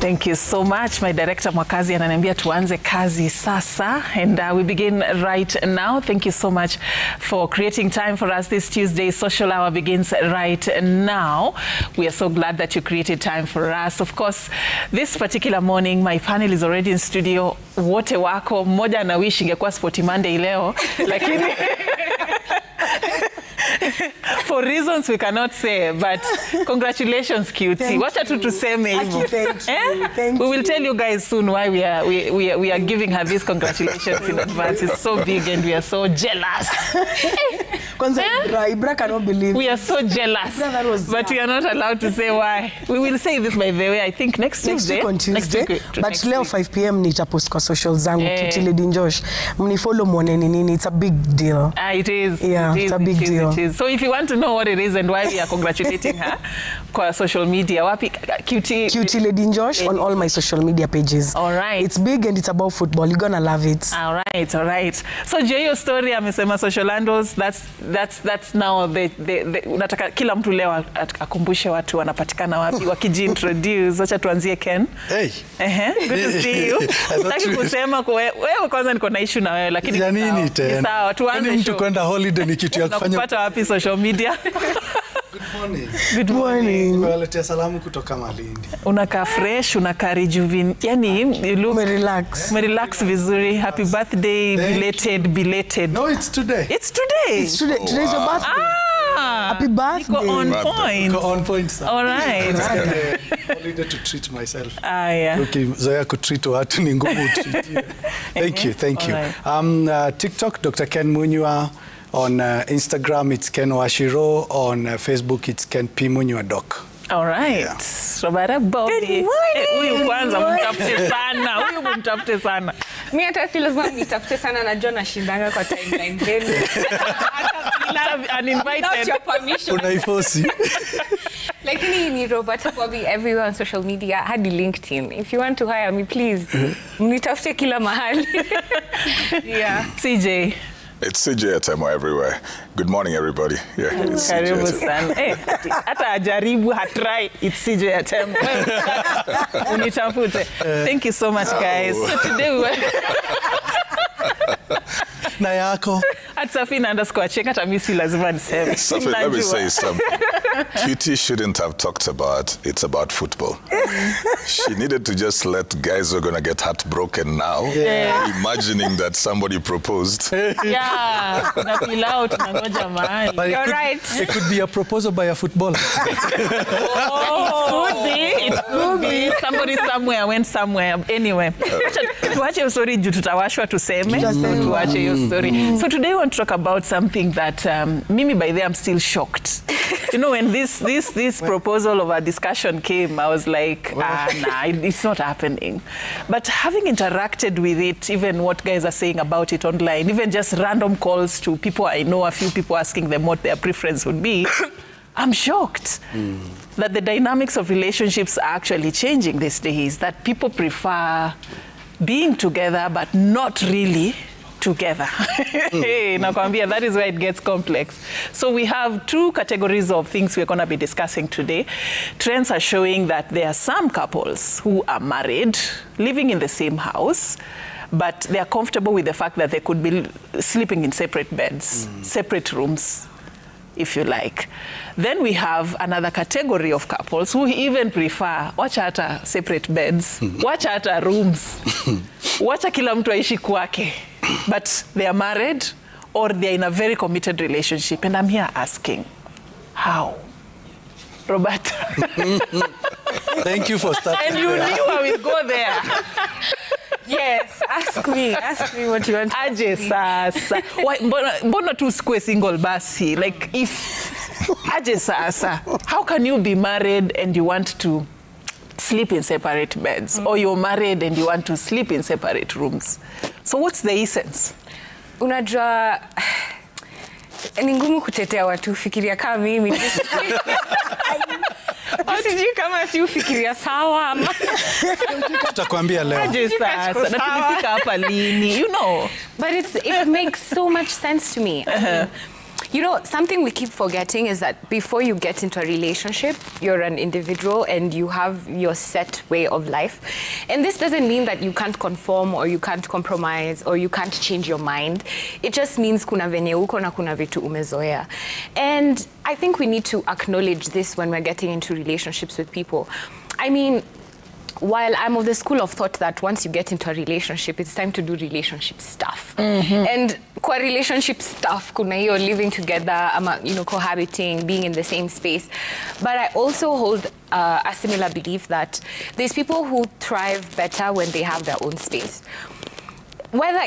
Thank you so much. My director Mwakazi ananiambia tuanze kazi sasa, and we begin right now. Thank you so much for creating time for us this Tuesday. Social Hour begins right now. We are so glad that you created time for us. Of course, this particular morning, my panel is already in studio. Wote wako, mmoja na wish ingekuwa Sporty Monday leo, lakini for reasons we cannot say, but congratulations, QT. Wacha tu tuseme hivyo. We will tell you guys soon why we are giving her these congratulations in advance. It's so big and we are so jealous. Ibra cannot believe. We are so jealous, but we are not allowed to say why. We will say this, by the way, I think next Tuesday. On Tuesday. But leo 5 p.m. nitapost kwa social zangu QT Lady Njosh. Mnifollow muone nini. It's a big deal. It is. Yeah, it's a big deal. It is. So if you want to know what it is and why we are congratulating her kwa social media, wapi QT Lady Njosh on all my social media pages. All right. It's big and it's about football. You're gonna love it. All right, all right. So your story amesema social handles, that's now the unataka kila mtu leo akumbushe watu wanapatikana wapi wakijiintroduce. Acha tuanzie Ken. Hey. Good to see you. Nataka kusema wewe kwanza niko na issue na wewe, lakini ya nini tena? Sawa, tuanze show. Mtu kwenda holiday ni kitu ya kufanya. Unapata wapi social media? Good morning. Good morning. Nimewaletea salamu kutoka Malindi. Unakaa fresh, unakaa rejuven. Yani you look relax vizuri. Happy birthday, belated. No, it's today. It's today. It's today. Today's your birthday. Happy birthday. Go on point. Go on point, sir. All right. Holiday to treat myself. Yeah. Okay, zoea kutreat watu ni ngumu treat. Thank you. Right. TikTok, Dr. Ken Munywa. On Instagram, it's Ken Washiro. On Facebook, it's Ken P. Munywa Doc. All right. Yeah. Robert Bobby. Good morning. Huyu kwanza mtafute sana. Huyu mtafute sana. Mimi hata si lazima nitafute sana na John ashindanga kwa timeline zenu. Uninvited. Without your permission. Unaifosi. Lakini ni Robert Bobby everywhere on social media, hadi LinkedIn. If you want to hire me, please, mnitafute kila mahali. Yeah. CJ. It's CJ Atemo everywhere. Good morning, everybody. Yeah, it's Karibu CJ sana. Hata ajaribu hatry. It's CJ Atemo. Unitafute. Thank you so much, guys. So today we were Na yako. at Safina_check. Hata mimi si lazima niseme. Safi, let me say something. QT shouldn't have talked about it's about football. She needed to just let guys who are going to get heartbroken now, imagining that somebody proposed. Yeah, na pilau tunangoja mahali. But You're right. It could be a proposal by a footballer. It could be. Somebody somewhere went somewhere. Anyway, tuache story juu tutawashwa tuseme. Tuache your story. So today we want to talk about something that Mimi, by the way, I'm still shocked. You know, when this proposal of a discussion came, I was like, nah, it's not happening. But having interacted with it, even what guys are saying about it online, even just random calls to people I know, a few people asking them what their preference would be, I'm shocked that the dynamics of relationships are actually changing these days, that people prefer being together but not really together. Hey, nakwambia, that is where it gets complex. So we have two categories of things we're going to be discussing today. Trends are showing that there are some couples who are married, living in the same house, but they are comfortable with the fact that they could be sleeping in separate beds, separate rooms, if you like. Then we have another category of couples who even prefer wacha hata separate beds, wacha hata rooms, wacha kila mtu aishi kwake, but they are married or they are in a very committed relationship. And I'm here asking, how? Robert. Thank you for starting. And you knew I will go there. Yes, ask me what you want. Aje sasa. Mbona tu sikuwe single basi? Like if aje sasa, how can you be married and you want to sleep in separate beds, or you're married and you want to sleep in separate rooms? So what's the essence? Unajua ni ngumu kutetea watu fikiria kama mimi. Sijui kama si ufikiria sawa ama. Tutakwambia leo. Aje sasa, na tulifika hapa lini, you know. But it makes so much sense to me. You know, something we keep forgetting is that before you get into a relationship, you're an individual and you have your set way of life. And this doesn't mean that you can't conform or you can't compromise or you can't change your mind. It just means kuna venye uko na kuna vitu umezoea. And I think we need to acknowledge this when we're getting into relationships with people. I mean, while I'm of the school of thought that once you get into a relationship, it's time to do relationship stuff. And kwa relationship stuff, kuna hiyo living together, you know, cohabiting, being in the same space. But I also hold a similar belief that there's people who thrive better when they have their own space. Whether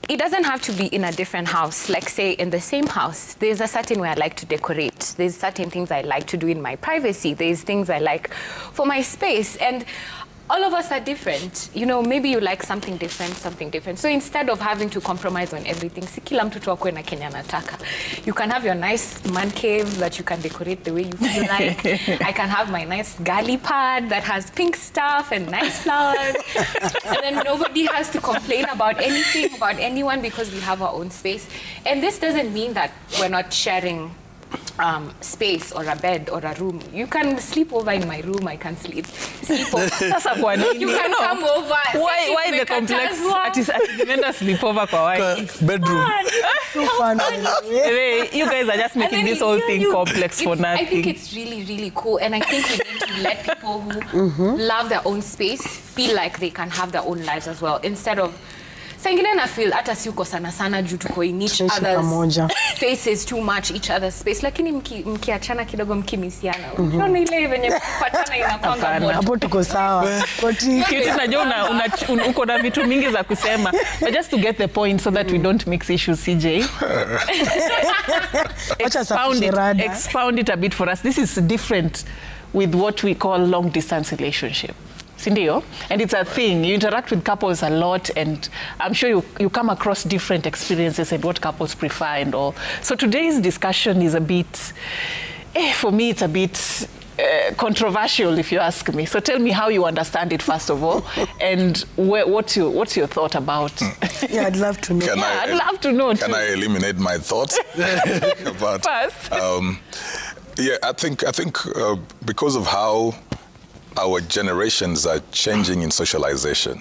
it doesn't have to be in a different house. Like, say, in the same house, there's a certain way I like to decorate. There's certain things I like to do in my privacy. There's things I like for my space. And all of us are different. You know, maybe you like something different, something different. So instead of having to compromise on everything, si kila mtu tu akue na Kenya anataka. You can have your nice man cave that you can decorate the way you feel like. I can have my nice galley pad that has pink stuff and nice flowers. And then nobody has to complain about anything, about anyone, because we have our own space. And this doesn't mean that we're not sharing space or a bed or a room. You can sleep over in my room. I can sleep over. You can come over. Why the complex? Sleep over kwa bedroom. So fun. You guys are just making this whole thing complex for nothing. I think it's really, really cool. And I think we need to let people who love their own space feel like they can have their own lives as well. Instead of Sangine na feel hata si uko sana sana juu tuko in each other's faces too much, each other's space. Lakini mkiachana kidogo mkimisiana. Unaona ile venye kupatana inakwanga moja. Hapo tuko sawa. Kitu najua uko na vitu mingi za kusema. But just to get the point so that we don't mix issues, CJ. Expound it a bit for us. This is different with what we call long distance relationship. Sindio? And it's a thing. You interact with couples a lot, and I'm sure you come across different experiences and what couples prefer and all. So today's discussion is a bit, for me, it's a bit controversial, if you ask me. So tell me how you understand it, first of all, and what's your thought about? Yeah, I'd love to know. I'd love to know. Can I eliminate my thoughts about? First. Yeah, I think because of how our generations are changing in socialization,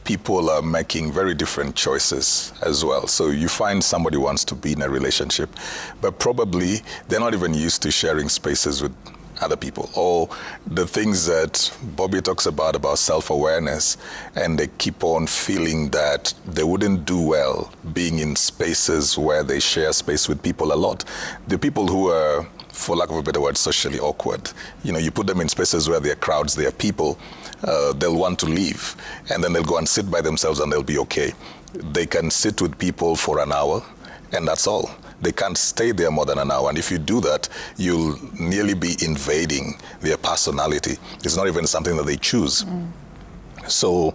people are making very different choices as well. So you find somebody wants to be in a relationship, but probably they're not even used to sharing spaces with other people, or the things that Bobby talks about self-awareness, and they keep on feeling that they wouldn't do well being in spaces where they share space with people a lot. The people who are, for lack of a better word, socially awkward, you know, you put them in spaces where there are crowds, there are people, they'll want to leave, and then they'll go and sit by themselves and they'll be okay. They can sit with people for an hour, and that's all. They can't stay there more than an hour. And if you do that, you'll nearly be invading their personality. It's not even something that they choose. So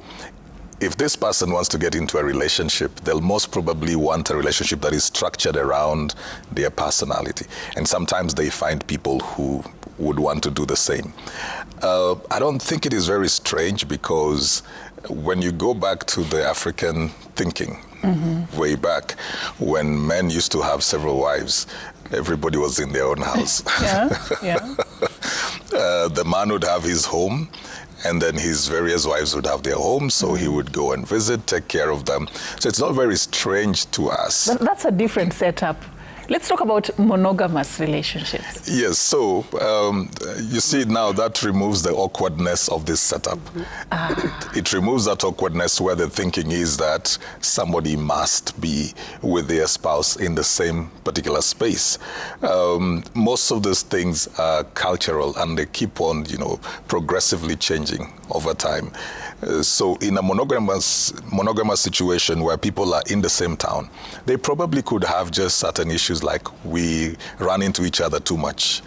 if this person wants to get into a relationship, they'll most probably want a relationship that is structured around their personality. And sometimes they find people who would want to do the same. I don't think it is very strange, because when you go back to the African thinking, way back, when men used to have several wives, everybody was in their own house. The man would have his home, and then his various wives would have their homes, so he would go and visit, take care of them. So it's not very strange to us. But that's a different setup. Let's talk about monogamous relationships. Yes, so you see now that removes the awkwardness of this setup. It removes that awkwardness where the thinking is that somebody must be with their spouse in the same particular space. Most of those things are cultural, and they keep on, you know, progressively changing over time. So in a monogamous situation where people are in the same town, they probably could have just certain issues like we run into each other too much.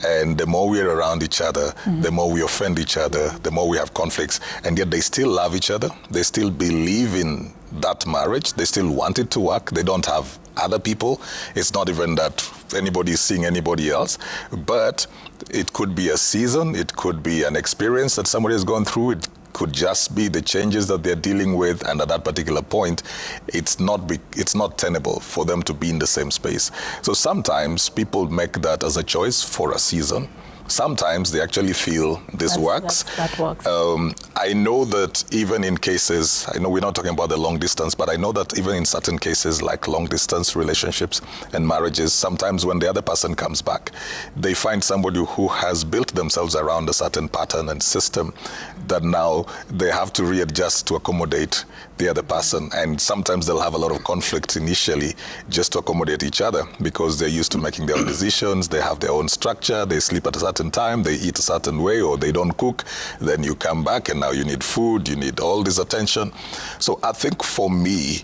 And the more we're around each other, the more we offend each other, the more we have conflicts. And yet they still love each other. They still believe in that marriage. They still want it to work. They don't have other people. It's not even that anybody is seeing anybody else. But it could be a season. It could be an experience that somebody has gone through. It could just be the changes that they're dealing with, and at that particular point, it's not tenable for them to be in the same space. So sometimes people make that as a choice for a season. Sometimes they actually feel this works. That works. I know that even in cases, I know we're not talking about the long distance, but I know that even in certain cases like long distance relationships and marriages, sometimes when the other person comes back, they find somebody who has built themselves around a certain pattern and system that now they have to readjust to accommodate the other person. And sometimes they'll have a lot of conflict initially just to accommodate each other because they're used to making their own decisions, they have their own structure, they sleep at a certain time, they eat a certain way, or they don't cook. Then you come back and now you need food, you need all this attention. So I think for me,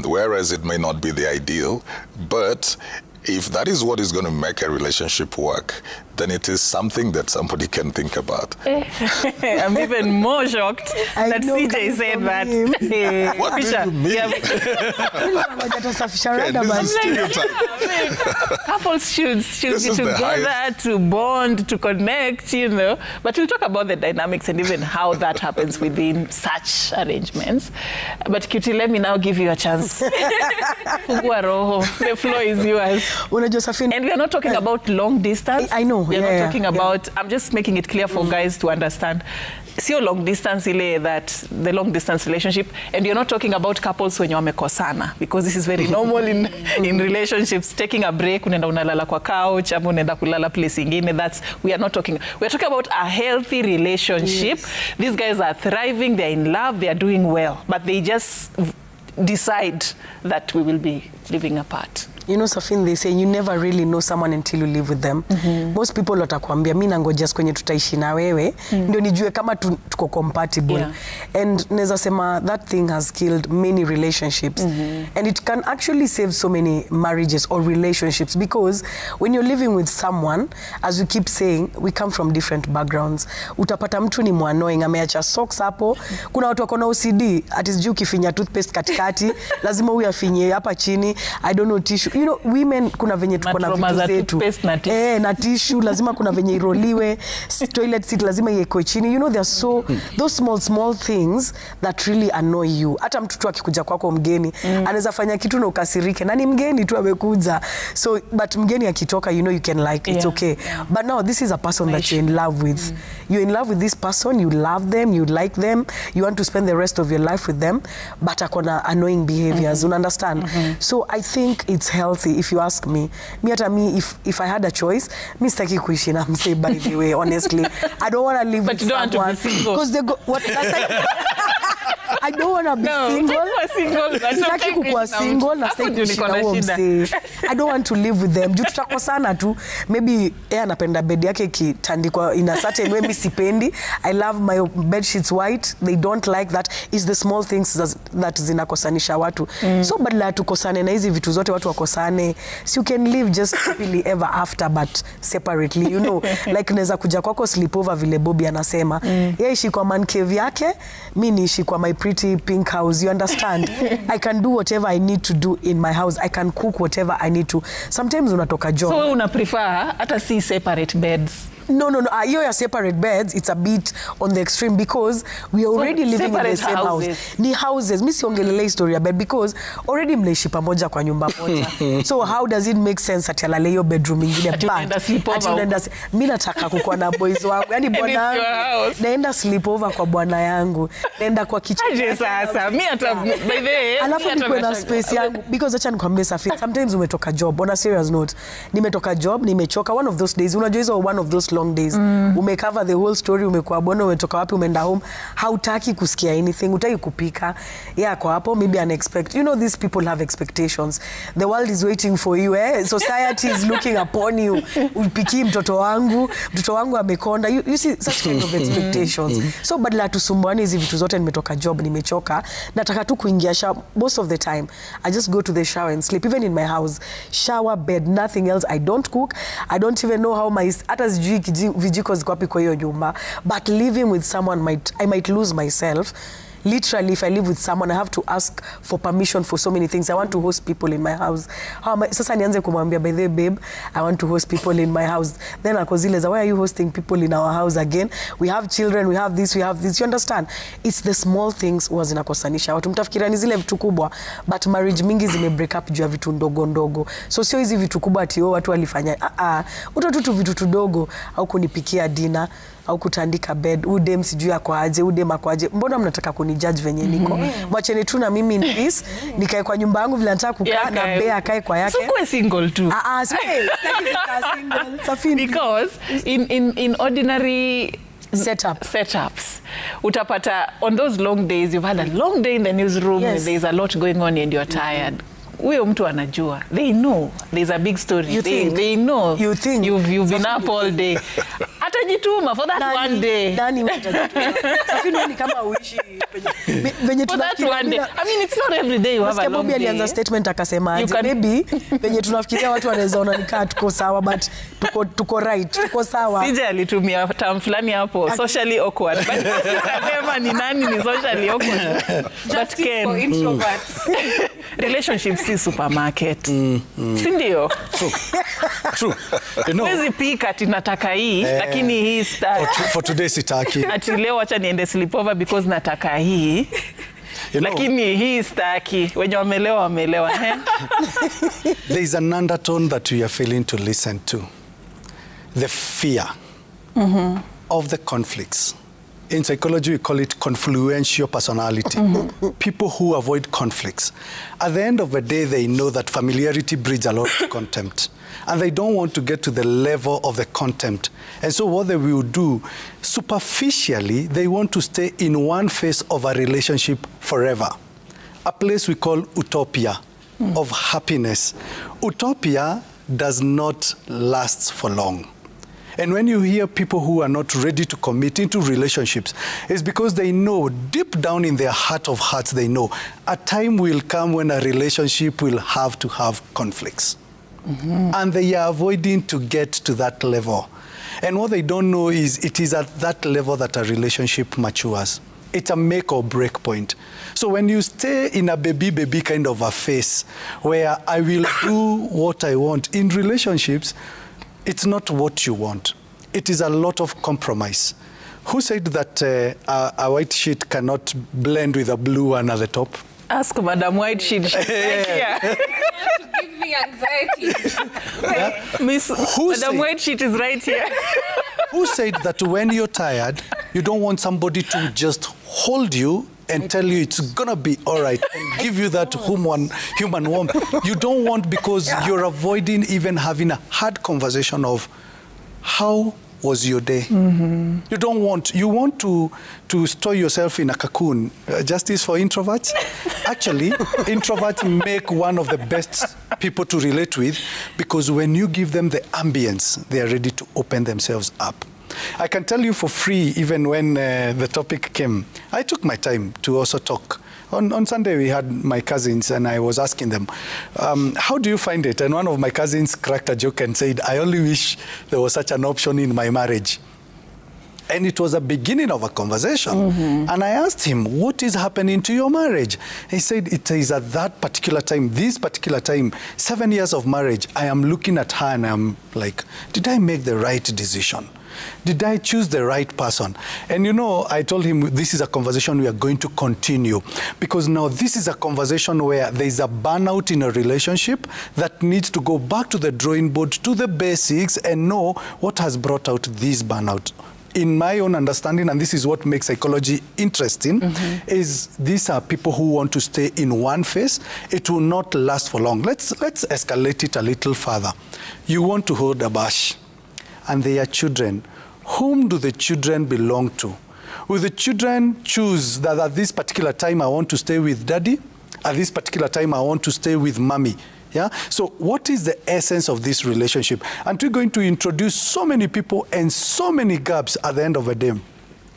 whereas it may not be the ideal, but if that is what is going to make a relationship work, then it is something that somebody can think about. I'm even more shocked that CJ said that. What do you mean? Couples should be together to bond, to connect, you know. But we'll talk about the dynamics and even how that happens within such arrangements. But Cutie, let me now give you a chance. Fungua roho. The floor is yours. And we are not talking about long distance. I know. We are not talking about, I'm just making it clear for guys to understand. See your long distance, the long distance relationship, and you're not talking about couples when you're wamekosana, because this is very normal in relationships. Taking a break, unaenda unalala kwa couch, ama unaenda kulala place ingine. We're talking about a healthy relationship. Yes. These guys are thriving, they're in love, they're doing well, but they just decide that we will be living apart. You know, Safin, they say you never really know someone until you live with them. Most people watakwambia mimi nangoja kwenye tutaishi na wewe ndio nijue kama tuko compatible. And neza sema that thing has killed many relationships. And it can actually save so many marriages or relationships, because when you're living with someone, as we keep saying, we come from different backgrounds. Utapata mtu ni annoying, ameacha socks hapo. Kuna watu wako na OCD, ati sijui ukifinya toothpaste katikati, lazima huyu afinye hapa chini. I don't know, tissue. You know, women kuna venye tuko na vitu zetu. Na tissue lazima kuna venye iroliwe. Toilet seat lazima iwekwe chini. You know, there are so those small things that really annoy you. Hata mtu tu akikuja kwako mgeni, anaweza fanya kitu na ukasirike. Na ni mgeni tu amekuja. So but mgeni akitoka, you know, you can like it's okay. But now this is a person that you're in love with. You're in love with this person, you love them, you like them, you want to spend the rest of your life with them, but akona annoying behaviors. You understand? So I think it's healthy, if you ask me. If I had a choice, me sitaki kuishi na mse, by the way, honestly. I don't want to live with someone. But you don't want to be single. Because they go, what? I don't want to be single. Sitaki kukuwa single na sitaki kuishi na huo mse. I don't want to live with them. Juu tutakosana tu. Maybe anapenda bed yake kitandikwa in a certain way, mi sipendi. I love my bed sheets white. They don't like that. It's the small things that zinakosanisha watu. So badala tukosane na hizi vitu zote watu wakosane. So you can live just happily ever after, but separately, you know. Like neza kuja kwako sleepover vile Bobby anasema. Yeye ishi kwa man cave yake, mi niishi kwa my pretty pink house. You understand? I can do whatever I need to do in my house. I can cook whatever I need to. Sometimes unatoka job. So una prefer hata si separate beds? No. Your separate beds, it's a bit on the extreme, because we are already living in the same house. Ni houses. Mi siongelele historia bed, because already mnaishi pamoja kwa nyumba moja. So how does it make sense ati alale hiyo bedroom ingine? Mi nataka kukuwa na boys wangu. Yani bwana yangu. Naenda sleepover kwa bwana yangu. Naenda kwa kitchen. Aje sasa. Mi ata by the way. Alafu nikuwe na space yangu. Because acha nikwambie Safi, sometimes umetoka job. On a serious note. Nimetoka job, nimechoka. One of those days. Unajua hizo one of those long days. Umecover the whole story, umekuwa bona, umetoka wapi, umeenda home, hautaki kusikia anything, utaki kupika. Kwa hapo maybe unexpected. You know, these people have expectations. The world is waiting for you, Society is looking upon you. Upiki mtoto wangu amekonda. You see such kind of expectations. So badala tusumbuane hizi vitu zote, nimetoka job, nimechoka, nataka tu kuingia shower. Most of the time I just go to the shower and sleep, even in my house. Shower, bed, nothing else. I don't cook. I don't even know how my hata sijui vijiko ziko wapi kwa hiyo nyumba. But living with someone I might lose myself. literally, if I live with someone, I have to ask for permission for so many things. I want to host people in my house. Sasa nianze kumwambia, by the way, babe, I want to host people in my house. Then akozile, why are you hosting people in our house again? We have children, we have this, we have this. You understand? It's the small things huwa zinakosanisha watu. Mtafikiria ni zile vitu kubwa, but marriage mingi zime break up juu ya vitu ndogo ndogo. So sio hizi vitu kubwa ati watu walifanya. Utatutu vitu tudogo, au kunipikia dinner, au kutandika bed, udem sijui ako aje, udem ako aje. Mbona mnataka kunijudge venye niko? Mwacheni tu na mimi in peace, nikae kwa nyumba yangu vile nataka kukaa, na Bea akae kwa yake. Sikuwe single tu. Because in ordinary setups, utapata on those long days, you've had a long day in the newsroom, yes. There's a lot going on and you're tired. Huyo mtu anajua. They know there's a big story. They know you've been up all day. Atajituma for that one day. Nani mtajituma? Safini ni kama uishi venye for that one day. I mean, it's not every day you have a long day. Alianza statement akasema aje, maybe venye tunafikiria watu wanaweza ona nikaa tuko sawa, but tuko right, tuko sawa. Sije alitumia term fulani hapo, socially awkward. But akasema ni nani ni socially awkward. But Ken, for introverts. Relationships si supermarket. Si ndio? True. You know, wezi pika ati nataka hii, lakini hii staki. For today sitaki. Ati leo acha niende sleepover because nataka hii. Lakini hii staki. Wenye wamelewa. There is an undertone that we are failing to listen to. The fear of the conflicts. In psychology, we call it confluential personality. People who avoid conflicts. At the end of the day, they know that familiarity breeds a lot of contempt. And they don't want to get to the level of the contempt. And so what they will do, superficially, they want to stay in one phase of a relationship forever. A place we call utopia of happiness. Utopia does not last for long. And when you hear people who are not ready to commit into relationships, it's because they know, deep down in their heart of hearts, they know a time will come when a relationship will have to have conflicts. And they are avoiding to get to that level. And what they don't know is it is at that level that a relationship matures. It's a make or break point. So when you stay in a baby kind of a phase where I will do what I want in relationships, it's not what you want. It is a lot of compromise. Who said that a white sheet cannot blend with a blue one at the top? Ask Madam White Sheet. Give me anxiety. Miss Madam White Sheet is right here. Who said that when you're tired, you don't want somebody to just hold you and tell you it's gonna be all right and give you that human warmth? You don't want, because you're avoiding even having a hard conversation of how was your day. You don't want, you want to store yourself in a cocoon. Justice for introverts? Actually, introverts make one of the best people to relate with, because when you give them the ambience, they are ready to open themselves up. I can tell you for free, even when the topic came, I took my time to also talk. On Sunday, we had my cousins, and I was asking them, how do you find it? And one of my cousins cracked a joke and said, I only wish there was such an option in my marriage. And it was a beginning of a conversation. And I asked him, what is happening to your marriage? He said, it is at that particular time, this particular time, 7 years of marriage, I am looking at her and I'm like, did I make the right decision? Did I choose the right person? And you know, I told him this is a conversation we are going to continue, because now this is a conversation where there is a burnout in a relationship that needs to go back to the drawing board, to the basics, and know what has brought out this burnout. In my own understanding, and this is what makes psychology interesting, is these are people who want to stay in one phase. It will not last for long. Let's escalate it a little further. You want to hold a bash, and they are children. Whom do the children belong to? Will the children choose that at this particular time I want to stay with daddy? At this particular time I want to stay with mommy? Yeah? So what is the essence of this relationship? And we're going to introduce so many people and so many gaps at the end of the day.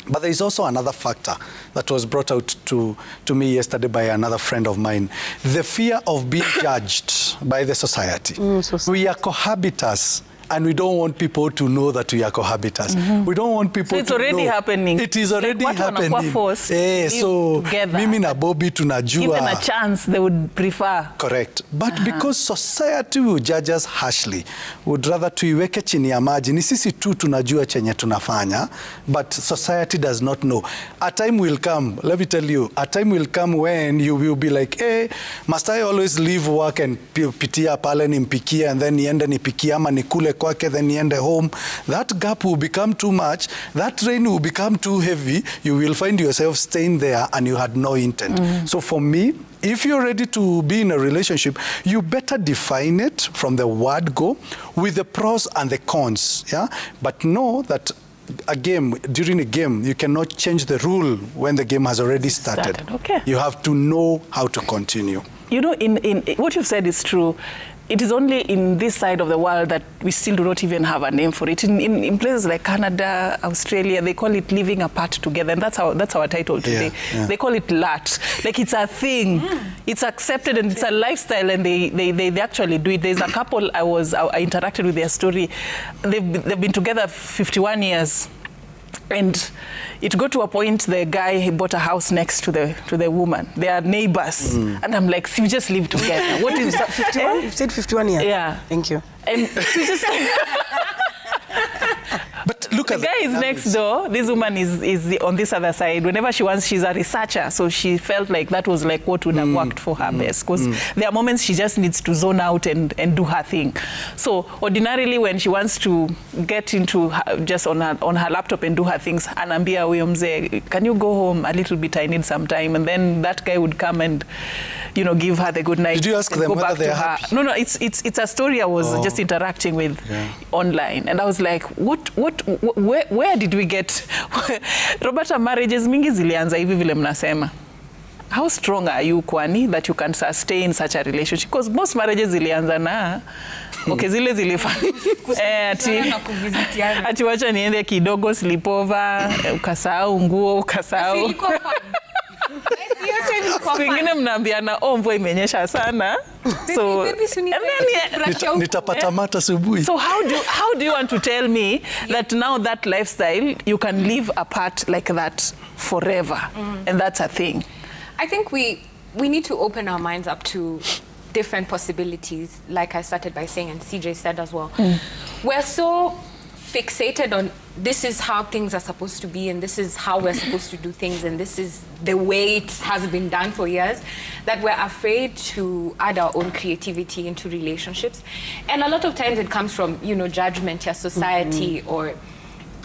But there is also another factor that was brought out to me yesterday by another friend of mine. The fear of being judged by the society. We are cohabitants. and we don't want people to know that we are cohabitants. We don't want people it's to already know. happening. It is already Like, watu wanakuwa happening. forced to live So together. mimi na Bobby tunajua. Given a chance, they would prefer. Correct. But because society will judge us harshly, would rather tuiweke chini ya maji. Ni sisi tu tunajua chenye tunafanya, but society does not know. A time will come, let me tell you, a time will come when you will be like, hey, must I always leave work and pitia pale nimpikie and then niende nipikie ama nikule kwake then niende home? That gap will become too much. That rain will become too heavy. You will find yourself staying there and you had no intent. So for me, if you're ready to be in a relationship, you better define it from the word go with the pros and the cons. Yeah, but know that during a game, you cannot change the rule when the game has already started. Okay. You have to know how to continue. You know, in what you've said is true. It is only in this side of the world that we still do not even have a name for it. In places like Canada, Australia, they call it living apart together, and that's our title today. Yeah. They call it LAT. Like, it's a thing. It's accepted, and it's a lifestyle, and they actually do it. There's a couple I interacted with their story. They've been together 51 years. And it got to a point the guy, he bought a house next to the woman. They are neighbors. And I'm like, so we just live together. What is that? 51? You've said 51 years. Yeah. Thank you. And we just... But look at the guy is next door. This woman is on this other side. Whenever she wants, she's a researcher. So she felt like that was like what would have worked for her best. Because there are moments she just needs to zone out and do her thing. So ordinarily when she wants to get into just on her laptop and do her things, anambia huyo mzee, can you go home a little bit? I need some time. And then that guy would come and, you know, give her the good night. Did you ask them whether they are happy? No, it's a story I was just interacting with online. And I was like, where did we get Roberta, marriages mingi zilianza hivi vile mnasema. How strong are you, kwani, that you can sustain such a relationship? Because most marriages zilianza na okay, zile zilifanya ati wacha niende kidogo sleepover, ukasahau nguo, ukasahau. Kwingine mnaambiana mvua imenyesha sana. So nitapata mata subuhi. So how do you want to tell me that now that lifestyle you can live apart like that forever? And that's a thing. I think we need to open our minds up to different possibilities, like I started by saying, and CJ said as well. We're so fixated on this is how things are supposed to be, and this is how we're supposed to do things, and this is the way it has been done for years, that we're afraid to add our own creativity into relationships. And a lot of times it comes from, you know, judgment, your society, or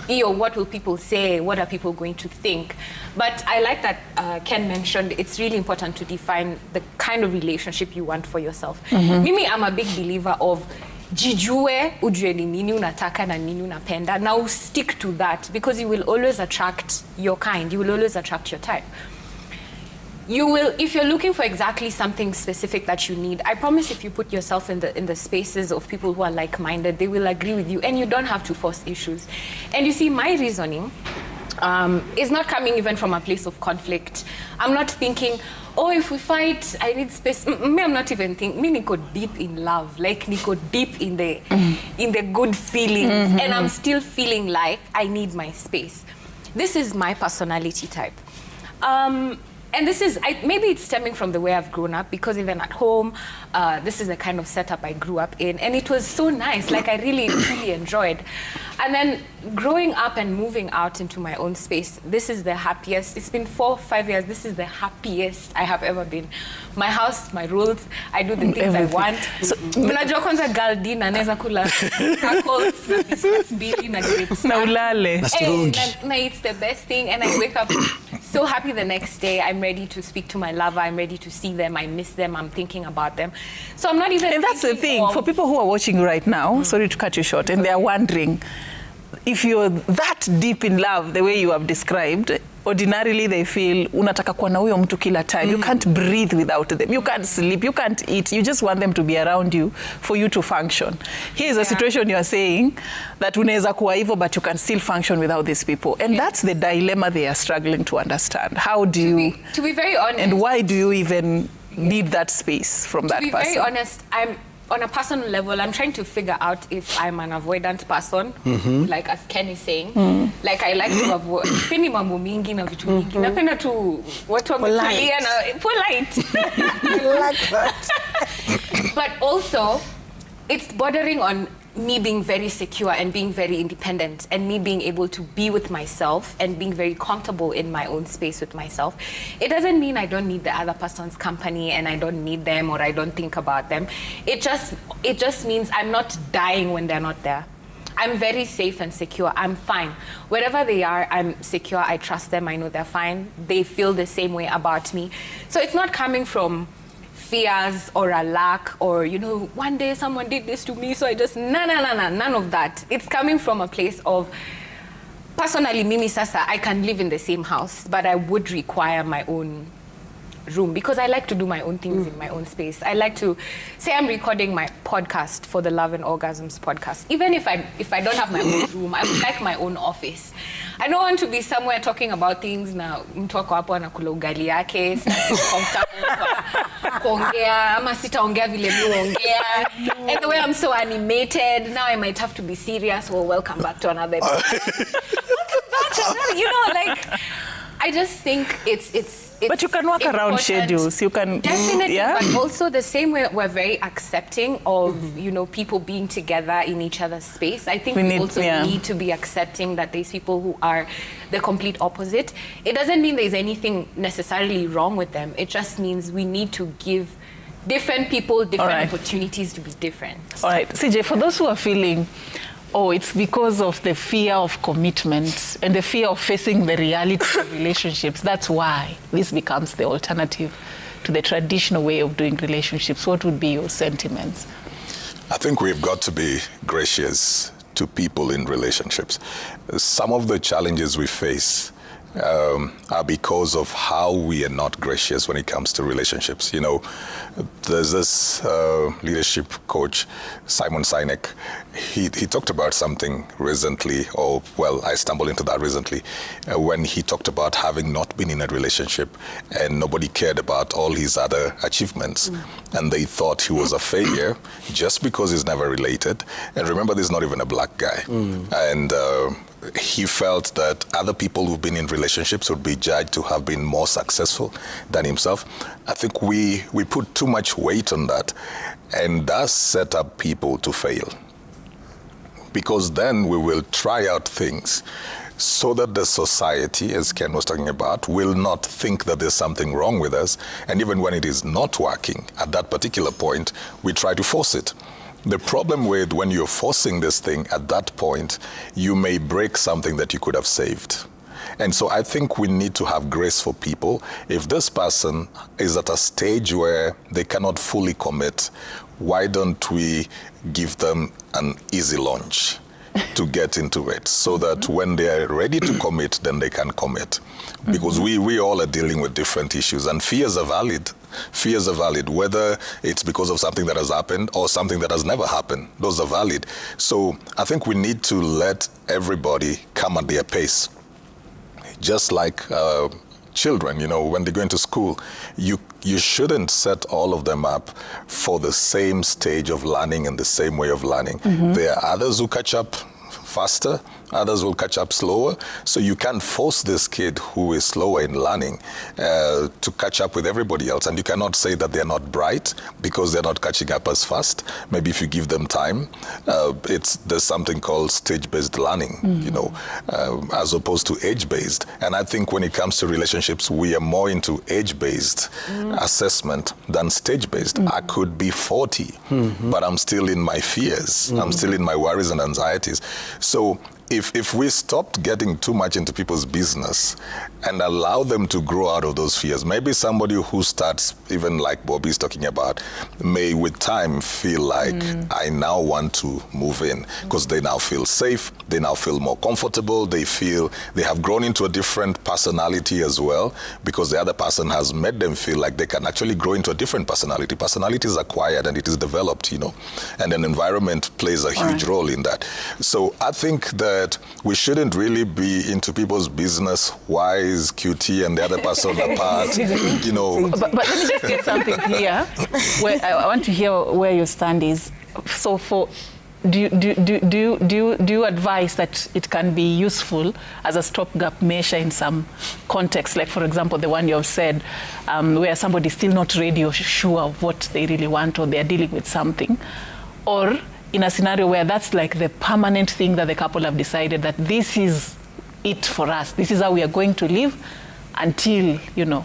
what will people say, what are people going to think. But I like that Ken mentioned it's really important to define the kind of relationship you want for yourself. Mimi, I'm a big believer of jijue, ujue ni nini unataka na nini unapenda. Now stick to that, because you will always attract your kind. You will always attract your type. You will, if you're looking for exactly something specific that you need, I promise if you put yourself in the spaces of people who are like-minded, they will agree with you, and you don't have to force issues. And you see, my reasoning is not coming even from a place of conflict. I'm not thinking, oh, if we fight, I need space. Me, I'm not even thinking. Me, niko deep in love, like niko deep in the good feelings, and I'm still feeling like I need my space. This is my personality type. And this is, maybe it's stemming from the way I've grown up, because even at home, this is the kind of setup I grew up in. And it was so nice, like I really, really enjoyed. And then growing up and moving out into my own space, this is the happiest. It's been 4 or 5 years. This is the happiest I have ever been. My house, my rules, I do the things I want. Mnajua kwanza girl dinner, naweza kula tacos, na biscuits mbili, na grapes. Na ulale. Na it's the best thing, and I wake up so happy the next day. I'm ready to speak to my lover. I'm ready to see them. I miss them. I'm thinking about them. So I'm not even. And that's the thing for people who are watching right now. Sorry to cut you short, and they are wondering if you're that deep in love, the way you have described. Ordinarily, they feel unataka kuwa na huyo mtu kila time. You can't breathe without them. You can't sleep. You can't eat. You just want them to be around you for you to function. Here's a situation you are saying that unaweza kuwa hivyo, but you can still function without these people. And that's the dilemma they are struggling to understand. How do you... To be very honest... And why do you even need that space from that person? To be very honest, on a personal level, I'm trying to figure out if I'm an avoidant person, like as Ken is saying. Like I like to avoid pendi mambo mingi na vitu mingi. Napenda tu watu wametulia na polite. I like that. But also, it's bordering on me being very secure and being very independent and me being able to be with myself and being very comfortable in my own space with myself. It doesn't mean I don't need the other person's company and I don't need them or I don't think about them. It just means I'm not dying when they're not there. I'm very safe and secure. I'm fine. Wherever they are, I'm secure. I trust them. I know they're fine. They feel the same way about me. So it's not coming from fears or a lack or, you know, one day someone did this to me, so I just, none of that. It's coming from a place of, personally, Mimi Sasa, I can live in the same house, but I would require my own room because I like to do my own things in my own space. I like to say I'm recording my podcast for the Love and Orgasms podcast. Even if I don't have my own room, I would like my own office. I don't want to be somewhere talking about things na mtu wako hapo anakula ugali yake, kuongea ama sitaongea vile niongea. And the way I'm so animated, now I might have to be serious. Well, welcome back to another episode. Welcome back to another, you know, like I just think it's but you can work around schedules. You can definitely, yeah? but also the same way we're very accepting of you know people being together in each other's space. I think we also need to be accepting that there's people who are the complete opposite. It doesn't mean there's anything necessarily wrong with them. It just means we need to give different people different opportunities to be different. All right, CJ, for those who are feeling, oh, it's because of the fear of commitment and the fear of facing the reality of relationships. That's why this becomes the alternative to the traditional way of doing relationships. What would be your sentiments? I think we've got to be gracious to people in relationships. Some of the challenges we face are because of how we are not gracious when it comes to relationships. You know, there's this leadership coach, Simon Sinek. He talked about something recently, or well, I stumbled into that recently, when he talked about having not been in a relationship and nobody cared about all his other achievements. And they thought he was a failure just because he's never related. And remember, this is not even a black guy. And he felt that other people who've been in relationships would be judged to have been more successful than himself. I think we put too much weight on that, and that set up people to fail. Because then we will try out things so that the society, as Ken was talking about, will not think that there's something wrong with us. And even when it is not working, at that particular point, we try to force it. The problem with when you're forcing this thing at that point, you may break something that you could have saved. And so I think we need to have grace for people. If this person is at a stage where they cannot fully commit, why don't we give them an easy launch to get into it so that when they are ready to commit, then they can commit? Because we all are dealing with different issues, and fears are valid. Fears are valid, whether it's because of something that has happened or something that has never happened. Those are valid. So I think we need to let everybody come at their pace. Just like children, you know, when they go into school, you shouldn't set all of them up for the same stage of learning and the same way of learning. There are others who catch up faster, others will catch up slower. So you can't force this kid who is slower in learning to catch up with everybody else. And you cannot say that they're not bright because they're not catching up as fast. Maybe if you give them time, there's something called stage-based learning, you know, as opposed to age-based. And I think when it comes to relationships, we are more into age-based assessment than stage-based. I could be 40, but I'm still in my fears. I'm still in my worries and anxieties. So if we stopped getting too much into people's business and allow them to grow out of those fears, maybe somebody who starts, even like Bobby's talking about, may with time feel like, I now want to move in, because they now feel safe, they now feel more comfortable, they feel they have grown into a different personality as well, because the other person has made them feel like they can actually grow into a different personality. Personality is acquired and it is developed, you know, and an environment plays a huge role in that. So I think the that we shouldn't really be into people's business. Why is QT and the other person apart? You know. But let me just get something clear. Where I want to hear where your stand is. So do you advise that it can be useful as a stopgap measure in some context, like for example the one you have said, where somebody's still not ready or sure of what they really want, or they're dealing with something, or in a scenario where that's like the permanent thing that the couple have decided that this is it for us, this is how we are going to live until, you know.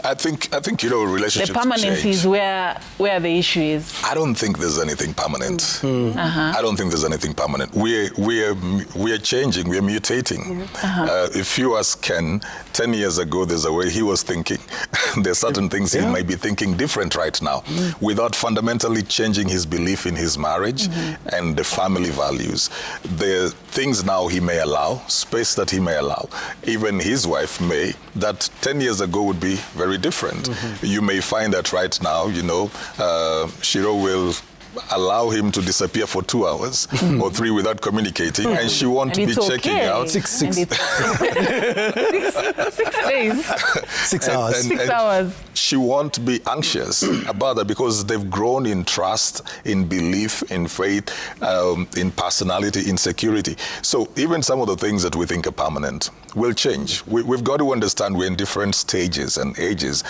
I think you know, relationships The permanence change. is where the issue is. I don't think there's anything permanent. I don't think there's anything permanent. We are changing. We are mutating. If you ask Ken, 10 years ago, there's a way he was thinking. There's certain things he might be thinking different right now, without fundamentally changing his belief in his marriage and the family values. The things now he may allow, space that he may allow, even his wife may, that 10 years ago would be very different. You may find that right now, you know, Shiro will allow him to disappear for 2 hours or 3 without communicating, and she won't be checking out. 6 days. 6 hours. 6 hours. She won't be anxious about that because they've grown in trust, in belief, in faith, in personality, in security. So even some of the things that we think are permanent will change. We've got to understand we're in different stages and ages.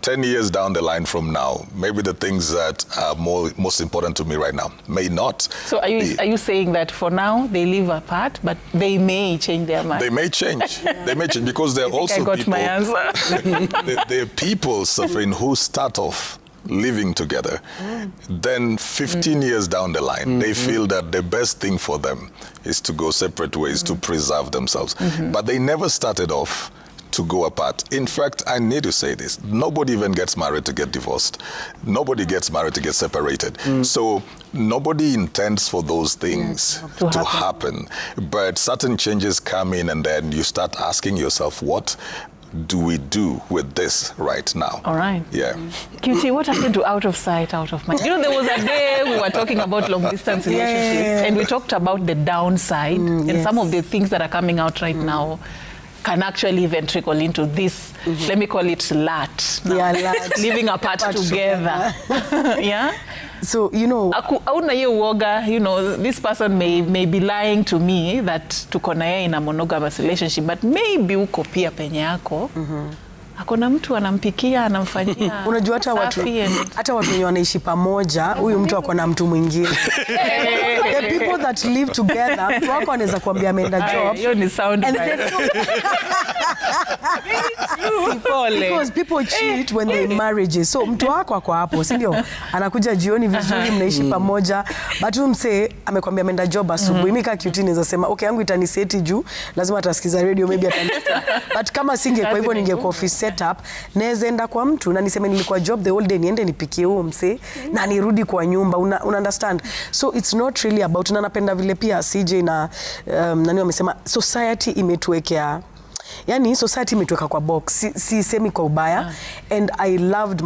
10 years down the line from now, maybe the things that are most important to me right now may not. So are you saying that for now they live apart, but they may change their mind? They may change. They may change because they're also I got people. my answer. They're people suffering who start off living together. Then 15 years down the line, they feel that the best thing for them is to go separate ways to preserve themselves. But they never started off to go apart. In fact, I need to say this. Nobody even gets married to get divorced. Nobody gets married to get separated. So nobody intends for those things to happen. But certain changes come in, and then you start asking yourself, what do we do with this right now? All right. Yeah. QT, what happened to out of sight, out of mind? You know, there was a day we were talking about long distance relationships, and we talked about the downside, and some of the things that are coming out right now can actually even trickle into this, let me call it LAT. Living apart together. Yeah? So, you know, you know, this person may be lying to me that tuko na yeye in a monogamous relationship, but maybe uko pia penye yako. Akona mtu anampikia, anamfanyia. Unajua hata watu wenye wanaishi pamoja, huyu mtu akona mtu mwingine. The people that live together, mtu wako anaweza kuambia ameenda job. Hiyo ni sound bite. Because people cheat when they marriages. So mtu wako ako hapo, si ndio? Anakuja jioni vizuri, mnaishi pamoja. But huyu msee amekwambia ameenda job asubuhi. Mimi kama QT naweza sema, okay, yangu itaniseti juu, lazima atasikiza radio, maybe atanisikia. But kama singe kwa hivyo ningekuwa office setup, naweza enda kwa mtu na niseme nilikuwa job the whole day, niende nipikie huo msee na nirudi kwa nyumba. Una understand? So it's not really about, na napenda vile pia CJ na nani wamesema society imetuwekea, yani society imetuweka kwa box, si semi kwa ubaya. And I loved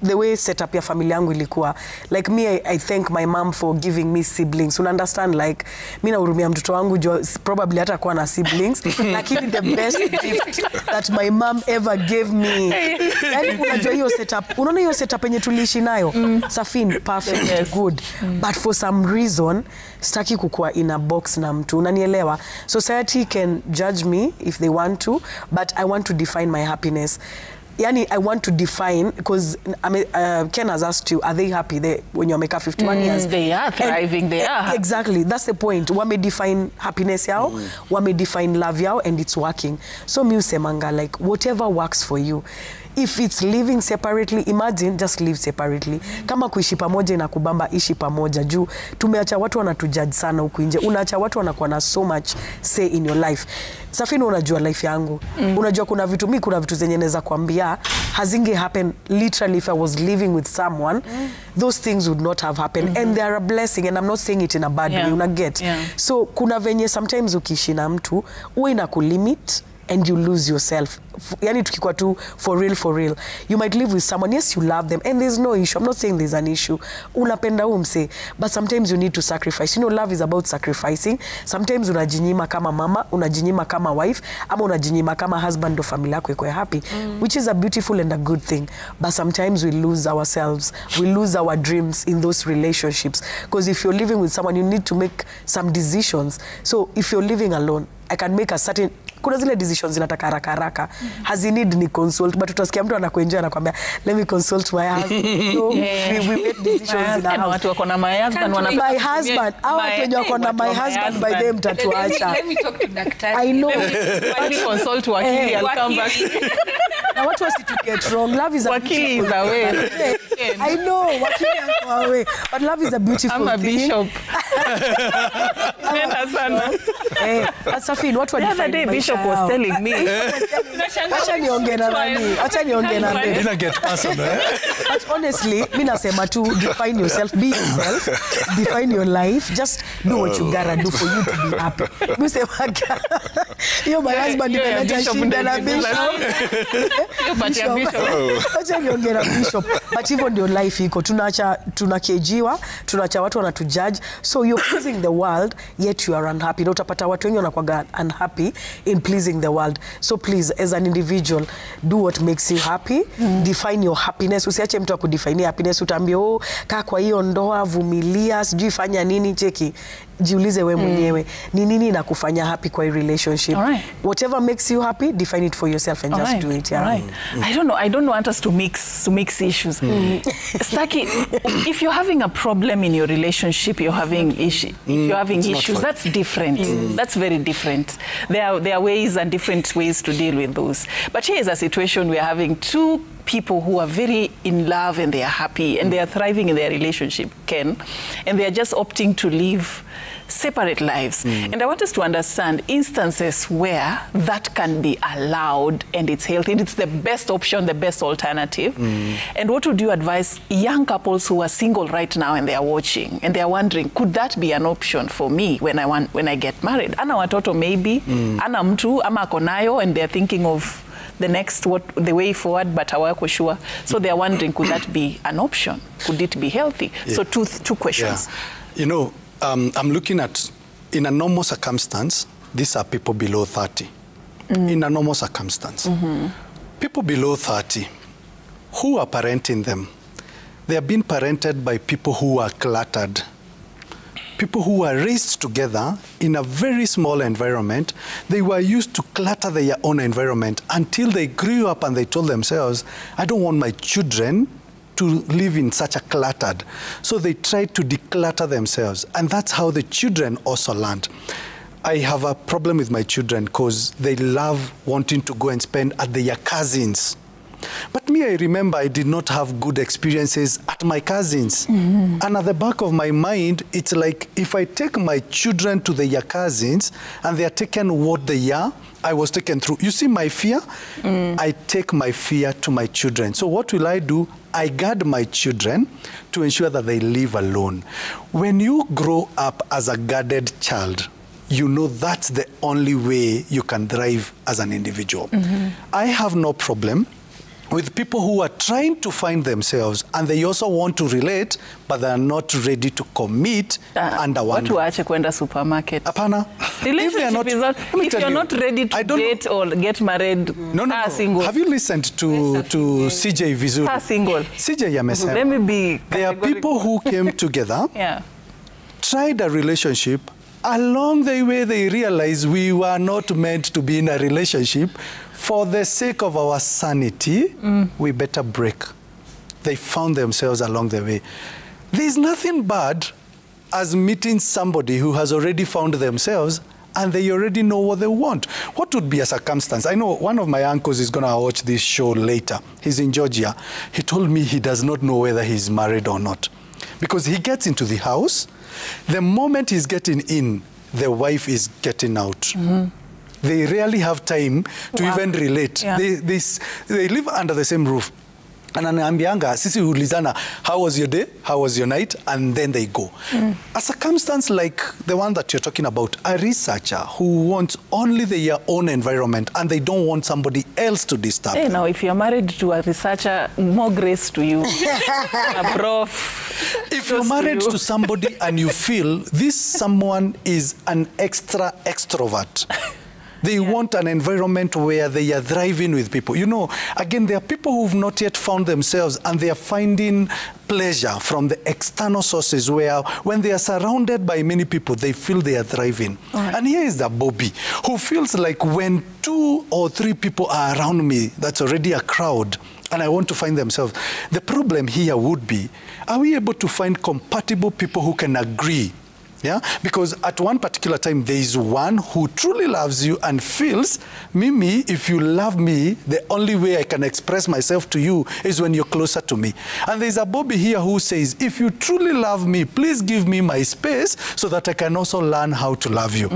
the way setup ya familia yangu ilikuwa. Like me, I thank my mom for giving me siblings. You understand? Like, mi nahurumia mtoto wangu probably hata kuwa na siblings. Lakini the best gift that my mom ever gave me. Yani unajua hiyo setup, unaona hiyo setup yenye tuliishi nayo? Safin, perfect, good. But for some reason, sitaki kukua in a box na mtu. Unanielewa? Society can judge me if they want to, but I want to define my happiness. Yani, I want to define, because Ken has asked you, are they happy when you're making 51 years? They are thriving, they are. Exactly, that's the point. Wame define happiness yao, wame define love yao, and it's working. So mi usemanga, like, whatever works for you. If it's living separately, imagine just live separately. Kama kuishi pamoja inakubamba, ishi pamoja. Juu tumeacha watu wanatujudge sana huku nje. Unaacha watu wanakuwa na so much say in your life. Safini, unajua life yangu. Unajua kuna vitu zenye naweza kuambia hazinge happen literally if I was living with someone. Those things would not have happened. And they are a blessing, and I'm not saying it in a bad way. Una get. So kuna venye sometimes ukiishi na mtu uwe na kulimit and you lose yourself. Yani tukikuwa tu for real. You might live with someone, yes, you love them, and there's no issue. I'm not saying there's an issue. Unapenda umse, but sometimes you need to sacrifice. You know, love is about sacrificing. Sometimes unajinyima kama mama, unajinyima kama wife, ama unajinyima kama husband, do familia yako ikuwe happy, which is a beautiful and a good thing. But sometimes we lose ourselves, we lose our dreams in those relationships. Because if you're living with someone, you need to make some decisions. So if you're living alone, I can make a certain, kuna zile decisions zinataka haraka hazinid ni consult, but utasikia mtu anakuenjoy anakuambia let me consult my husband. So we make decisions in our house. Watu wako na my husband wanapenda my husband, au watu wenye wako na my husband by them tatuacha. Let me talk to daktari. I know. Let me consult wakili, I'll come back. Now what was it to get wrong? Love is a Wakili is away. I know, wakili is away. But love is a beautiful thing. I'm a bishop. Nenda sana. Asafin, what were the other day Bishop was telling me. Acha niongee na nani. Didn't get personal. But honestly, mi nasema tu define yourself, be yourself, define your life, just do what you gotta do for you to be happy. Mi sema yo my husband imeleta shida na Bishop. Acha niongee na Bishop. But hivyo ndio life iko. Tunakejiwa, tunaacha watu wanatujudge. So you're pleasing the world, yet you are unhappy. Na utapata watu wengi wanakuwa unhappy in pleasing the world. So please, as an individual, do what makes you happy. Define your happiness. Usiache mtu akudefine happiness. Utaambia kaa kwa hiyo ndoa, vumilia, sijui fanya nini, cheki. Jiulize we mwenyewe ni nini inakufanya happy kwa relationship. Whatever makes you happy, define it for yourself and just do it. Yeah. I don't want us to mix issues. Staki, if you're having a problem in your relationship, you're having issues. If you're having issues, that's different. That's very different. There are ways and different ways to deal with those. But here is a situation we are having two people who are very in love and they are happy and they are thriving in their relationship, Ken, and they are just opting to live separate lives. And I want us to understand instances where that can be allowed and it's healthy and it's the best option, the best alternative. And what would you advise young couples who are single right now and they are watching and they are wondering, could that be an option for me when I get married? Ana watoto maybe, ana mtu ama akonayo, and they're thinking of the way forward, but hawako sure. So they are wondering, could that be an option? Could it be healthy? Yeah. So two questions. Yeah. You know, I'm looking at, in a normal circumstance, these are people below 30. In a normal circumstance. People below 30, who are parenting them? They are being parented by people who are cluttered. People who were raised together in a very small environment. They were used to clutter their own environment until they grew up and they told themselves, I don't want my children to live in such a cluttered. So they tried to declutter themselves. And that's how the children also learned. I have a problem with my children because they love wanting to go and spend at their cousins. But me, I remember I did not have good experiences at my cousins. And at the back of my mind, it's like if I take my children to their cousins and they are taken what they are, I was taken through. You see my fear? I take my fear to my children. So what will I do? I guard my children to ensure that they live alone. When you grow up as a guarded child, you know that's the only way you can thrive as an individual. I have no problem with people who are trying to find themselves and they also want to relate, but they are not ready to commit under one. Watu waache kwenda supermarket. Apana. If you're not ready to date or get married, single. Have you listened to CJ Vizuri? Single. CJ Yamesema. Let me be There are people who came together, tried a relationship. Along the way, they realized we were not meant to be in a relationship. For the sake of our sanity, we better break. They found themselves along the way. There's nothing bad as meeting somebody who has already found themselves and they already know what they want. What would be a circumstance? I know one of my uncles is going to watch this show later. He's in Georgia. He told me he does not know whether he's married or not. Because he gets into the house, the moment he's getting in, the wife is getting out. They rarely have time to even relate. They live under the same roof. Ananiambianga, sisi ulizana, how was your day? How was your night? And then they go. A circumstance like the one that you're talking about, a researcher who wants only their own environment and they don't want somebody else to disturb. Hey, now, if you're married to a researcher, more grace to you. A prof. If you're married to somebody and you feel this someone is an extra extrovert, they want an environment where they are thriving with people. You know, again, there are people who've not yet found themselves and they are finding pleasure from the external sources where when they are surrounded by many people, they feel they are thriving. Right. And here is the Bobby who feels like when 2 or 3 people are around me, that's already a crowd, and I want to find themselves. The problem here would be, are we able to find compatible people who can agree? Yeah, because at one particular time, there is one who truly loves you and feels, Mimi, if you love me, the only way I can express myself to you is when you're closer to me. And there's a Bobby here who says, if you truly love me, please give me my space so that I can also learn how to love you.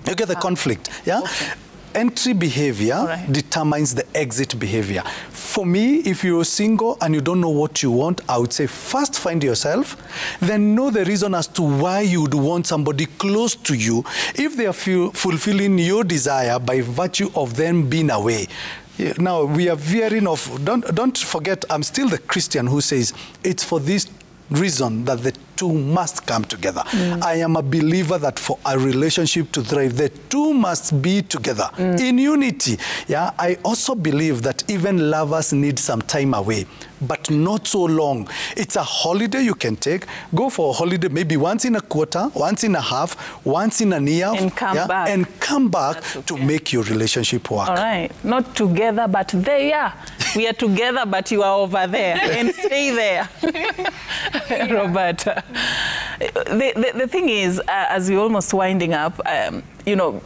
You get the conflict, yeah? Okay. Entry behavior determines the exit behavior. For me, if you're single and you don't know what you want, I would say first find yourself, then know the reason as to why you would want somebody close to you if they are fulfilling your desire by virtue of them being away. Now, we are veering off. Don't forget, I'm still the Christian who says it's for this reason that the two must come together. I am a believer that for a relationship to thrive, the two must be together in unity. Yeah, I also believe that even lovers need some time away, but not so long. It's a holiday you can take. Go for a holiday maybe once in a quarter, once in a half, once in a year, and come back to make your relationship work. All right, not together, but there. We are together, but you are over there, and stay there. Roberta. The thing is, as we're almost winding up, you know,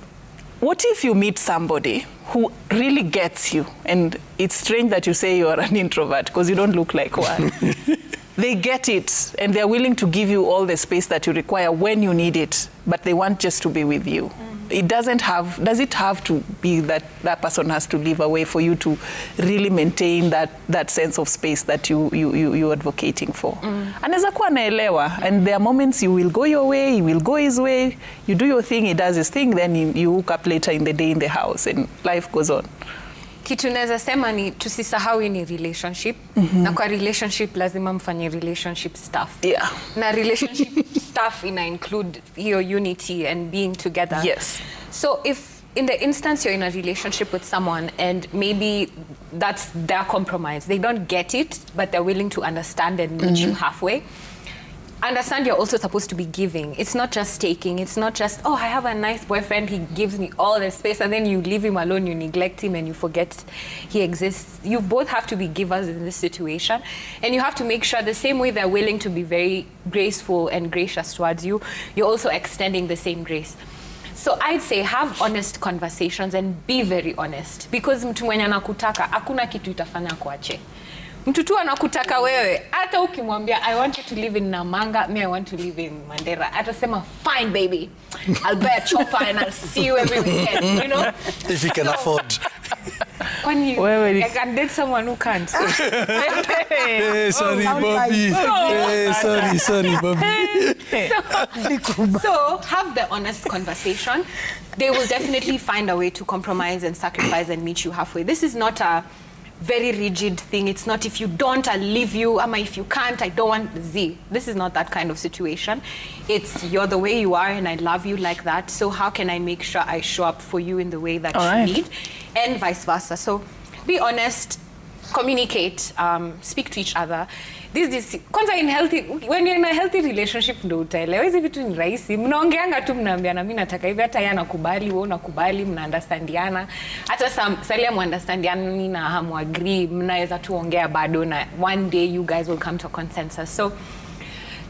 what if you meet somebody who really gets you? And it's strange that you say you're an introvert because you don't look like one. They get it, and they're willing to give you all the space that you require when you need it, but they want just to be with you. It doesn't have, does it have to be that that person has to live away for you to really maintain that sense of space that you're advocating for? Anaweza kuwa naelewa, and there are moments you will go your way, he will go his way, you do your thing, he does his thing, then you hook up later in the day in the house, and life goes on. Kitu naweza sema ni tusisahau ni relationship. Na kwa relationship lazima mfanye relationship stuff. Yeah. Na relationship stuff ina include your unity and being together. Yes. So if in the instance you're in a relationship with someone and maybe that's their compromise, they don't get it, but they're willing to understand and meet you halfway. Understand you're also supposed to be giving. It's not just taking. It's not just, oh, I have a nice boyfriend, he gives me all the space, and then you leave him alone, you neglect him, and you forget he exists. You both have to be givers in this situation. And you have to make sure the same way they're willing to be very graceful and gracious towards you, you're also extending the same grace. So I'd say have honest conversations and be very honest. Because mtu mwenye anakutaka, hakuna kitu itafanya kuache. Mtu tu anakutaka wewe, hata ukimwambia I want you to live in Namanga, me I want to live in Mandera, atasema fine baby, I'll buy a chopper and I'll see you every weekend, you know? If you can afford. I can date someone who can't. Hey, sorry, Bobby. Hey, sorry, Bobby. So have the honest conversation. They will definitely find a way to compromise and sacrifice and meet you halfway. This is not a very rigid thing. It's not if you don't, I'll leave you. Ama if you can't, I don't want Z. This is not that kind of situation. It's you're the way you are and I love you like that. So how can I make sure I show up for you in the way that you need? And vice versa. So be honest, communicate, speak to each other. This kwanza in healthy, when you're in a healthy relationship ndo utaelewa hizi vitu ni rahisi. Mnaongeanga tu mnaambiana mimi nataka hivi, hata yeye anakubali, wewe unakubali, mnaunderstandiana. Hata salia muunderstandiana na hamu agree, mnaweza tu ongea bado na one day you guys will come to a consensus. So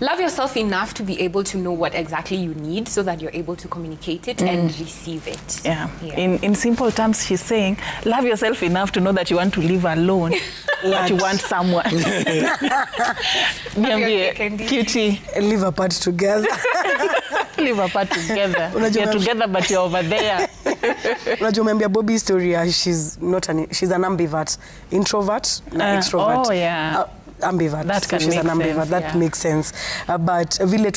love yourself enough to be able to know what exactly you need so that you're able to communicate it and receive it. Yeah. In simple terms, she's saying, love yourself enough to know that you want to live alone, but you want someone. Cutie. Live apart together. live apart together. Unajua- You're together but you're over there. Unajua umeambia Bobby story ya she's an ambivert, introvert na extrovert. Oh yeah. Ambivert. That can she's make an ambivert. sense, That yeah. makes sense. But vile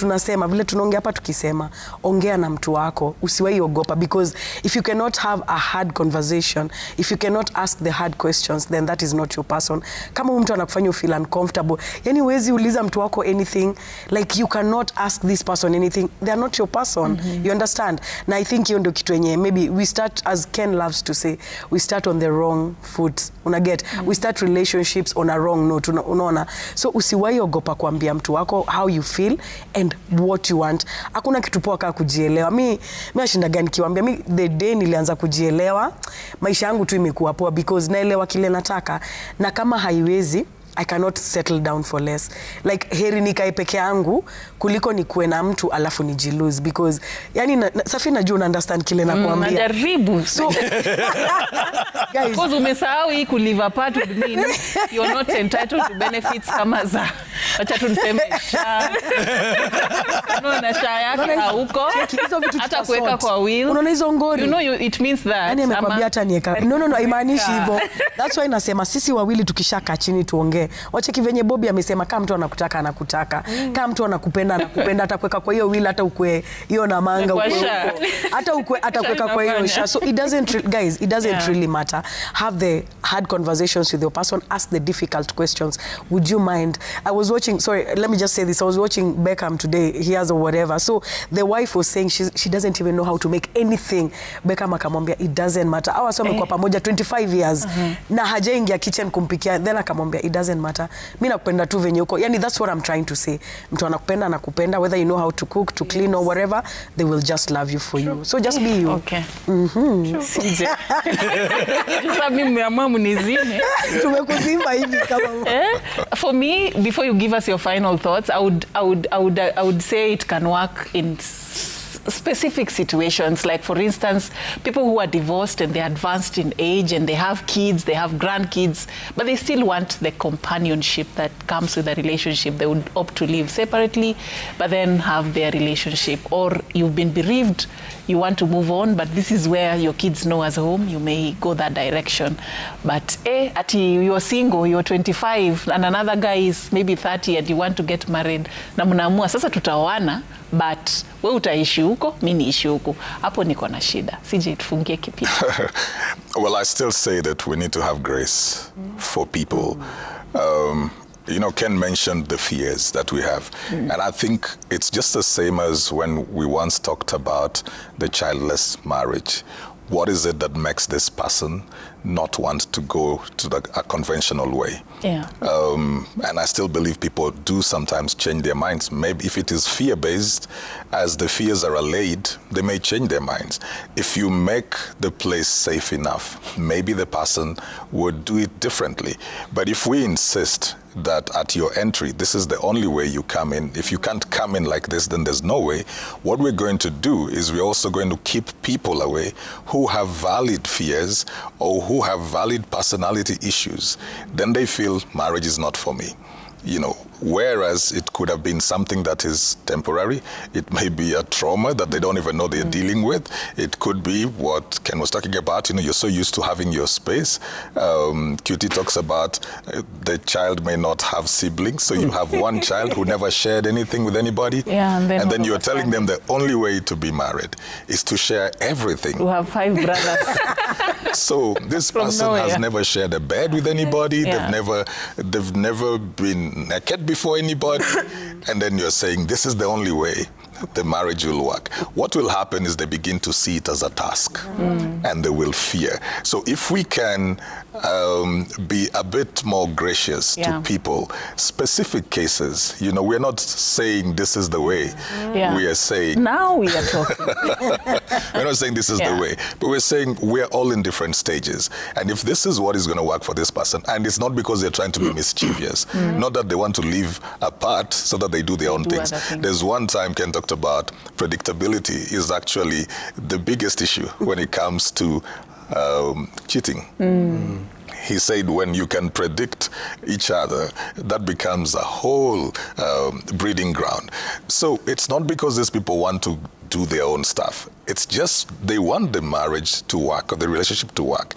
tunaongea hapa tukisema, ongea na mtu wako, usiwahi ogopa, because if you cannot have a hard conversation, if you cannot ask the hard questions, then that is not your person. Kama mtu anakufanya feel uncomfortable, yani huwezi uliza mtu wako anything, like you cannot ask this person anything, they are not your person. You understand? Na I think hiyo ndio kitu yenye maybe we start, as Ken loves to say, we start on the wrong foot. Unaget? We start relationships on a wrong note. Unaona? So usiwahi ogopa kuambia mtu wako how you feel and what you want. Hakuna kitu poa kama kujielewa. Mimi nashinda gani kiwaambia, mimi the day nilianza kujielewa, maisha yangu tu imekuwa poa, because naelewa kile nataka, na kama haiwezi I cannot settle down for less. Like heri nikae peke yangu kuliko nikuwe na mtu alafu nijilose, because yani Safi najua una understand kile nakwambia. Najaribu. So guys, Because umesahau hii ku live apart would mean you're not entitled to benefits kama za. Acha tu niseme sha. Unaona sha yake hauko. hizo vitu Hata tutasort. kuweka kwa will. Unaona hizo ngori? You know it means that. Yani amekwambia hata nieka. No, haimaanishi hivyo. That's why nasema sisi wawili tukishakaa chini tuongee. Wache kivenye Bobby amesema, kama mtu anakutaka anakutaka. Kama mtu anakupenda hata kuweka kwa hiyo will, hata ukwe hiyo na manga ukwe huko. Hata ukwe atakuweka kwa hiyo sha. So it doesn't really matter. Have the hard conversations with your person, ask the difficult questions. Would you mind? I was watching, sorry, let me just say this. I was watching Beckham today. He has or whatever. So the wife was saying she doesn't even know how to make anything. Beckham akamwambia it doesn't matter. Hawa sio wamekuwa pamoja 25 years na hajaingia kitchen kumpikia, then akamwambia it doesn't matter. Mimi nakupenda tu venye uko. Yani that's what I'm trying to say. Mtu anakupenda whether you know how to cook, to clean or whatever, they will just love you for you. So just be you. Okay. Sije. Sasa mimi nimeamua mnizime. Tumekuzima hivi kama For me, before you give us your final thoughts, I would say it can work in specific situations. Like for instance, people who are divorced and they're advanced in age and they have kids, they have grandkids, but they still want the companionship that comes with a relationship. They would opt to live separately, but then have their relationship. Or you've been bereaved, you want to move on, but this is where your kids know as home, you may go that direction. But you're single, you're 25, and another guy is maybe 30 and you want to get married, na mnaamua sasa tutaoana, but we utaishi huko, mimi niishi huko. Hapo niko na shida. Sije tufungie kipindi. Well, I still say that we need to have grace for people. You know, Ken mentioned the fears that we have. And I think it's just the same as when we once talked about the childless marriage. What is it that makes this person not want to go to a conventional way? Yeah. And I still believe people do sometimes change their minds. Maybe if it is fear-based, as the fears are allayed, they may change their minds. If you make the place safe enough, maybe the person would do it differently. But if we insist that at your entry, this is the only way you come in. If you can't come in like this, then there's no way. What we're going to do is we're also going to keep people away who have valid fears or who have valid personality issues. Then they feel marriage is not for me. You know, whereas it could have been something that is temporary. It may be a trauma that they don't even know they're dealing with. It could be what Ken was talking about. You know, you're so used to having your space. Cutie talks about the child may not have siblings. So you have one child who never shared anything with anybody. Yeah, and then you're telling them the only way to be married is to share everything. We have 5 brothers. So this person has never shared a bed with anybody. Yeah. They've never been naked before anybody. And then you're saying this is the only way the marriage will work. What will happen is they begin to see it as a task and they will fear. So if we can be a bit more gracious to people, specific cases, you know, we're not saying this is the way. We are saying... Now we are talking. We're not saying this is the way, but we're saying we're all in different stages. And if this is what is going to work for this person, and it's not because they're trying to be mischievous, not that they want to live apart so that they do their own things. There's one time Ken talked about predictability is actually the biggest issue when it comes to cheating. he said when you can predict each other, that becomes a whole breeding ground. So it's not because these people want to do their own stuff. It's just they want the marriage to work or the relationship to work.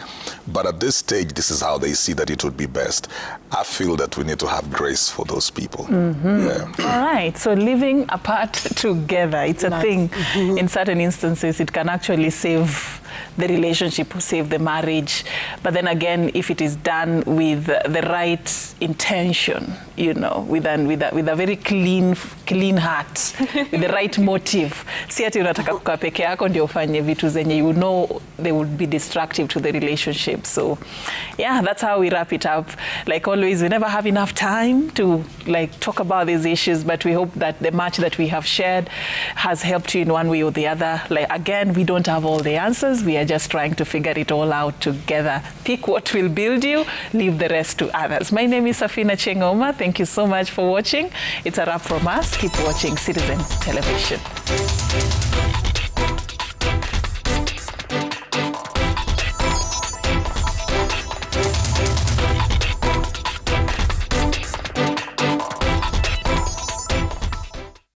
But at this stage, this is how they see that it would be best. I feel that we need to have grace for those people. Yeah. All right, so living apart together, it's a thing. In certain instances, it can actually save the relationship, save the marriage. But then again, if it is done with the right intention, you know, with a very clean heart, with the right motive. Si ati unataka kukaa peke yako ndio ufanye vitu zenye you know they would be destructive to the relationship. So yeah, that's how we wrap it up. Like always, we never have enough time to like talk about these issues, but we hope that the much that we have shared has helped you in one way or the other. Like again, we don't have all the answers. We are just trying to figure it all out together. Pick what will build you, leave the rest to others. My name is Safina Chengoma. Thank you so much for watching. It's a wrap from us. Keep watching Citizen Television.